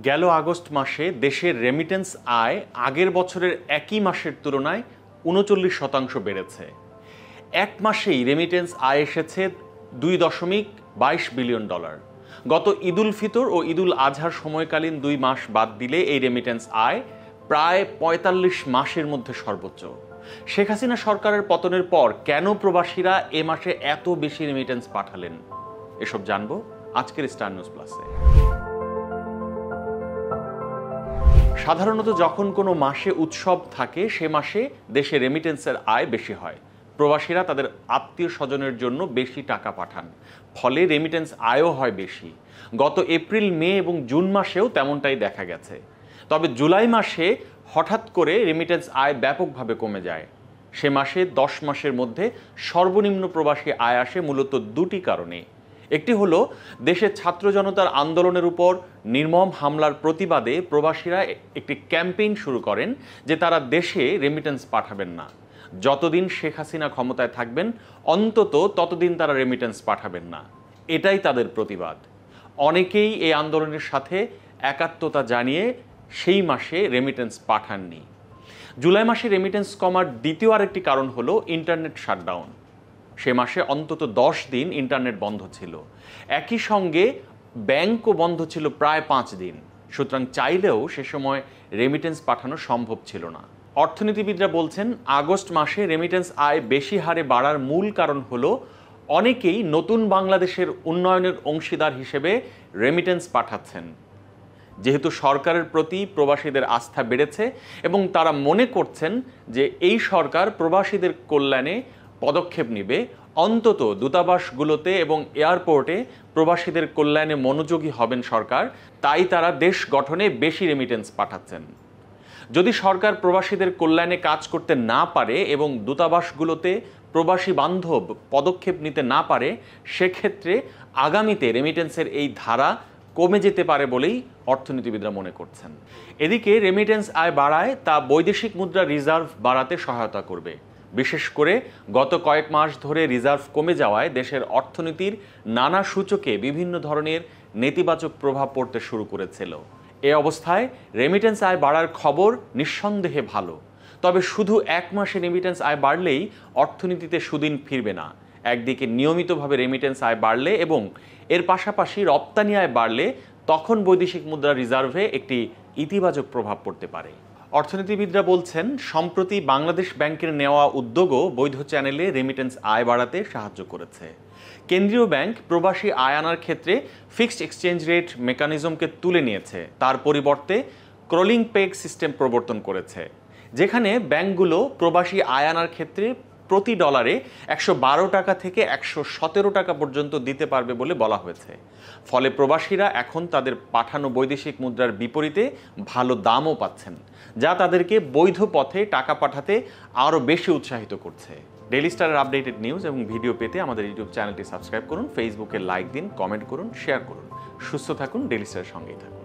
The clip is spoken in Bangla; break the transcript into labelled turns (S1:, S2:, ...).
S1: গেল আগস্ট মাসে দেশের রেমিটেন্স আয় আগের বছরের একই মাসের তুলনায় ৩৯% বেড়েছে। এক মাসেই রেমিটেন্স আয় এসেছে $2.22 বিলিয়ন। গত ঈদুল ফিতর ও ঈদুল আজহার সময়কালীন 2 মাস বাদ দিলে এই রেমিটেন্স আয় প্রায় ৪৫ মাসের মধ্যে সর্বোচ্চ। শেখ হাসিনা সরকারের পতনের পর কেন প্রবাসীরা এ মাসে এত বেশি রেমিটেন্স পাঠালেন, এসব জানবো আজকের স্টার নিউজ প্লাসে। সাধারণত যখন কোনো মাসে উৎসব থাকে সে মাসে দেশে রেমিটেন্সের আয় বেশি হয়। প্রবাসীরা তাদের আত্মীয় স্বজনের জন্য বেশি টাকা পাঠান, ফলে রেমিটেন্স আয়ও হয় বেশি। গত এপ্রিল, মে এবং জুন মাসেও তেমনটাই দেখা গেছে। তবে জুলাই মাসে হঠাৎ করে রেমিটেন্স আয় ব্যাপকভাবে কমে যায়। সে মাসে 10 মাসের মধ্যে সর্বনিম্ন প্রবাসী আয় আসে মূলত দুটি কারণে। একটি হলো দেশের ছাত্র জনতার আন্দোলনের উপর নির্মম হামলার প্রতিবাদে প্রবাসীরা একটি ক্যাম্পেইন শুরু করেন যে তারা দেশে রেমিটেন্স পাঠাবেন না। যতদিন শেখ হাসিনা ক্ষমতায় থাকবেন অন্তত ততদিন তারা রেমিটেন্স পাঠাবেন না, এটাই তাদের প্রতিবাদ। অনেকেই এই আন্দোলনের সাথে একাত্মতা জানিয়ে সেই মাসে রেমিটেন্স পাঠাননি। জুলাই মাসে রেমিটেন্স কমার দ্বিতীয় আরেকটি কারণ হলো ইন্টারনেট শাটডাউন। সে মাসে অন্তত 10 দিন ইন্টারনেট বন্ধ ছিল। একই সঙ্গে ব্যাংকও বন্ধ ছিল প্রায় 5 দিন। সুতরাং চাইলেও সে সময় রেমিটেন্স পাঠানো সম্ভব ছিল না। অর্থনীতিবিদরা বলছেন আগস্ট মাসে রেমিটেন্স আয় বেশি হারে বাড়ার মূল কারণ হলো অনেকেই নতুন বাংলাদেশের উন্নয়নের অংশীদার হিসেবে রেমিটেন্স পাঠাচ্ছেন। যেহেতু সরকারের প্রতি প্রবাসীদের আস্থা বেড়েছে এবং তারা মনে করছেন যে এই সরকার প্রবাসীদের কল্যাণে পদক্ষেপ নেবে, অন্তত দূতাবাসগুলোতে এবং এয়ারপোর্টে প্রবাসীদের কল্যাণে মনোযোগী হবেন সরকার, তাই তারা দেশ গঠনে বেশি রেমিটেন্স পাঠাচ্ছেন। যদি সরকার প্রবাসীদের কল্যাণে কাজ করতে না পারে এবং দূতাবাসগুলোতে প্রবাসী বান্ধব পদক্ষেপ নিতে না পারে, সেক্ষেত্রে আগামীতে রেমিটেন্সের এই ধারা কমে যেতে পারে বলেই অর্থনীতিবিদরা মনে করছেন। এদিকে রেমিটেন্স আয় বাড়ায় তা বৈদেশিক মুদ্রা রিজার্ভ বাড়াতে সহায়তা করবে। বিশেষ করে গত কয়েক মাস ধরে রিজার্ভ কমে যাওয়ায় দেশের অর্থনীতির নানা সূচকে বিভিন্ন ধরনের নেতিবাচক প্রভাব পড়তে শুরু করেছিল। এ অবস্থায় রেমিটেন্স আয় বাড়ার খবর নিঃসন্দেহে ভালো। তবে শুধু এক মাসে রেমিটেন্স আয় বাড়লেই অর্থনীতিতে সুদিন ফিরবে না। একদিকে নিয়মিতভাবে রেমিটেন্স আয় বাড়লে এবং এর পাশাপাশি রপ্তানি আয় বাড়লে তখন বৈদেশিক মুদ্রা রিজার্ভে একটি ইতিবাচক প্রভাব পড়তে পারে। অর্থনীতিবিদরা বলছেন সম্প্রতি বাংলাদেশ ব্যাংকের নেওয়া উদ্যোগও বৈধ চ্যানেলে রেমিটেন্স আয় বাড়াতে সাহায্য করেছে। কেন্দ্রীয় ব্যাংক প্রবাসী আয় আনার ক্ষেত্রে ফিক্সড এক্সচেঞ্জ রেট মেকানিজমকে তুলে নিয়েছে, তার পরিবর্তে ক্রলিং পেগ সিস্টেম প্রবর্তন করেছে, যেখানে ব্যাংকগুলো প্রবাসী আয় আনার ক্ষেত্রে প্রতি ডলারে 112 টাকা থেকে 117 টাকা পর্যন্ত দিতে পারবে বলে বলা হয়েছে। ফলে প্রবাসীরা এখন তাদের পাঠানো বৈদেশিক মুদ্রার বিপরীতে ভালো দামও পাচ্ছেন, যা তাদেরকে বৈধ পথে টাকা পাঠাতে আরও বেশি উৎসাহিত করছে। ডেইলি স্টারের আপডেটেড নিউজ এবং ভিডিও পেতে আমাদের ইউটিউব চ্যানেলটি সাবস্ক্রাইব করুন, ফেসবুকে লাইক দিন, কমেন্ট করুন, শেয়ার করুন। সুস্থ থাকুন, ডেইলি স্টারের সঙ্গেই থাকুন।